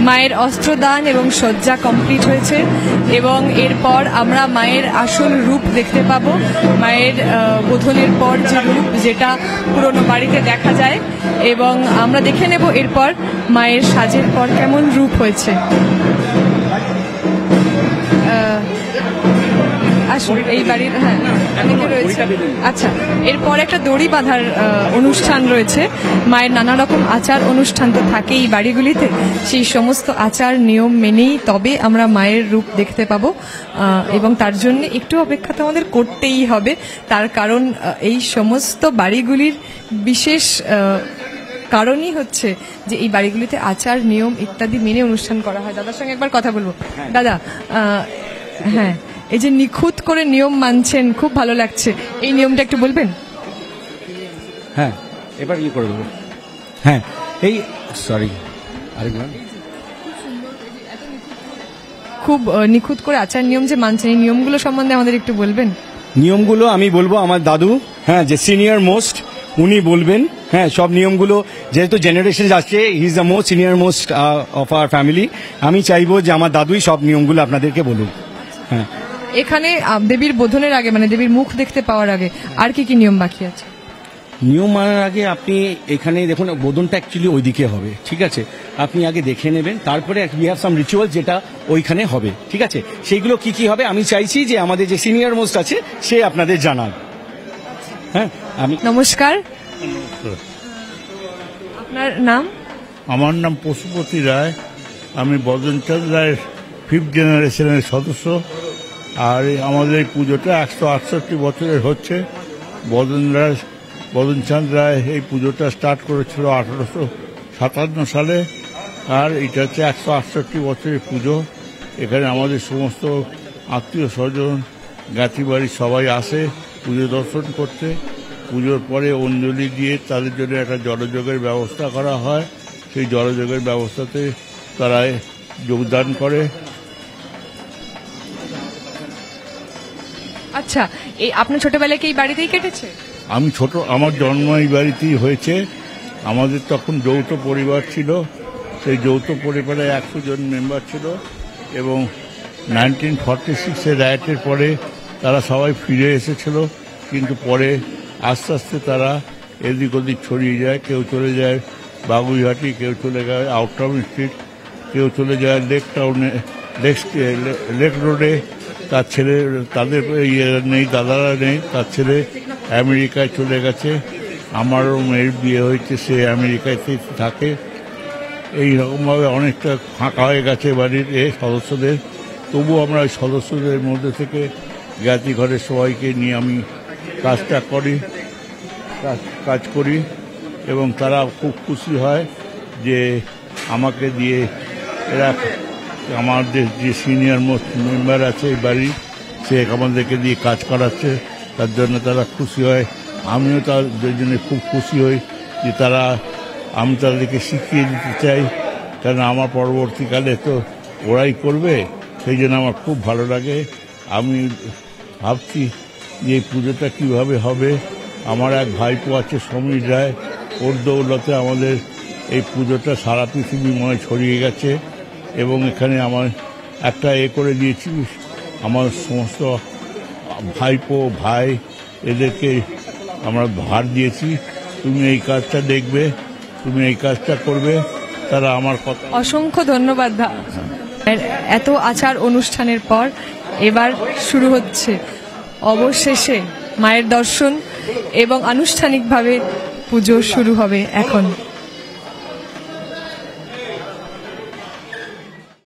মায়ের অস্ত্রদান এবং সজ্জা কমপ্লিট হয়েছে এবং এরপর আমরা মায়ের আসল রূপ দেখতে পাবো। মায়ের বোধনের পর যে রূপ, যেটা পুরনো বাড়িতে দেখা যায়, এবং আমরা দেখে নেব এরপর মায়ের সাজের পর কেমন রূপ হয়েছে। আসুন, এই বাড়ির অনেকে রয়েছে। আচ্ছা, এরপর একটা দড়ি বাঁধার অনুষ্ঠান রয়েছে। মায়ের নানা রকম আচার অনুষ্ঠান তো থাকে এই বাড়িগুলিতে, সেই সমস্ত আচার নিয়ম মেনেই তবে আমরা মায়ের রূপ দেখতে পাবো, এবং তার জন্য একটু অপেক্ষা তো আমাদের করতেই হবে। তার কারণ এই সমস্ত বাড়িগুলির বিশেষ কারণই হচ্ছে যে এই বাড়িগুলিতে আচার নিয়ম ইত্যাদি মেনে অনুষ্ঠান করা হয়। দাদার সঙ্গে একবার কথা বলবো। দাদা, হ্যাঁ, এই যে নিখুঁত করে নিয়ম মানছেন, খুব ভালো লাগছে। এই নিয়মটা একটু বলবেন? হ্যাঁ, এবার কি করে দেবো? হ্যাঁ, এই সরি, আরেকবার। খুব নিখুঁত করে আচার নিয়ম যে মানছেন, এই নিয়মগুলো সম্বন্ধে আমাদের একটু বলবেন? নিয়মগুলো আমি বলবো আমার দাদু, হ্যাঁ, যে সিনিয়র মোস্ট, উনি বলবেন। হ্যাঁ, সব নিয়মগুলো যেহেতু জেনারেশন যাচ্ছে, he is the most senior most of our family. আমি চাইবো যে আমার দাদুই সব নিয়মগুলো আপনাদেরকে বলুক। হ্যাঁ, এখানে দেবীর বোধনের আগে, মানে দেবীর মুখ দেখতে পাওয়ার আগে আর কি কি নিয়ম বাকি আছে? নিয়ম মানার আগে আপনি এখানে দেখুন, বোধনটা অ্যাকচুয়ালি ওইদিকে হবে, ঠিক আছে? আপনি আগে দেখে নেবেন, তারপরে উই হ্যাভ সাম রিচুয়াল যেটা ওইখানে হবে, ঠিক আছে? সেইগুলো কি কি হবে আমি চাইছি যে আমাদের যে সিনিয়র মোস্ট আছে সে আপনাদের জানান। হ্যাঁ, আমি নমস্কার, আপনার নাম? আমার নাম পশুপতি রায়। আমি বদনচাঁদ রায়ের 5th জেনারেশনের সদস্য। আর আমাদের এই পুজোটা 168 বছরের হচ্ছে। বদনচাঁদ রায় এই পুজোটা স্টার্ট করেছিল 1857 সালে। আর এটা হচ্ছে 168 বছরের পুজো। এখানে আমাদের সমস্ত আত্মীয় স্বজন, জ্ঞাতি বাড়ির সবাই আসে পুজো দর্শন করতে। পুজোর পরে অঞ্জলি দিয়ে তাদের জন্য একটা জলযোগের ব্যবস্থা করা হয়। সেই জলযোগের ব্যবস্থাতে তারা যোগদান করে। আচ্ছা, এই আপনার ছোটবেলায় কি এই বাড়িতেই কেটেছে? আমার জন্ম এই বাড়িতেই হয়েছে। আমাদের তখন যৌথ পরিবার ছিল। সেই যৌথ পরিবারে 100 জন মেম্বার ছিল এবং 1946-এর রায়টের পরে তারা সবাই ফিরে এসেছিল। কিন্তু পরে আস্তে আস্তে তারা এদিক ওদিক ছড়িয়ে যায়। কেউ চলে যায় বাগুইহাটি, কেউ চলে যায় আউটটাউন স্ট্রিট, কেউ চলে যায় লেক টাউনে, লেক রোডে। তার ছেলে, তাদের ইয়ে নেই, দাদারা নেই, তার ছেলে আমেরিকায় চলে গেছে। আমারও মেয়ের বিয়ে হয়েছে, সে আমেরিকাতে থাকে। এই রকমভাবে অনেকটা ফাঁকা হয়ে গেছে বাড়ির সদস্যদের। তবুও আমরা ওই সদস্যদের মধ্যে থেকে জ্ঞাতি ঘরের সবাইকে নিয়ে আমি কাজ করি এবং তারা খুব খুশি হয় যে আমাকে দিয়ে, এরা আমাদের যে সিনিয়র মোস্ট মেম্বার আছে এই বাড়ি, সে আমাদেরকে দিয়ে কাজ করাচ্ছে। তার জন্য তারা খুশি হয়, আমিও তাদের জন্য খুব খুশি হই যে আমি তাদেরকে শিখিয়ে দিতে চাই, কারণ আমার পরবর্তীকালে তো ওরাই করবে। সেই জন্য আমার খুব ভালো লাগে। আমি ভাবছি যে এই পুজোটা কীভাবে হবে। আমার এক ভাইপো আছে সমীর রায়, ওর দৌলতে আমাদের এই পুজোটা সারা পৃথিবীময় ছড়িয়ে গেছে। এবং এখানে আমার একটা করে দিয়েছি, আমার সমস্ত ভাইপো ভাই এদেরকে আমরা ভার দিয়েছি, তুমি এই কাজটা দেখবে, তুমি এই কাজটা করবে। তারা আমার কথা। অসংখ্য ধন্যবাদ। এত আচার অনুষ্ঠানের পর এবার শুরু হচ্ছে অবশেষে মায়ের দর্শন এবং আনুষ্ঠানিকভাবে পুজো শুরু হবে এখন।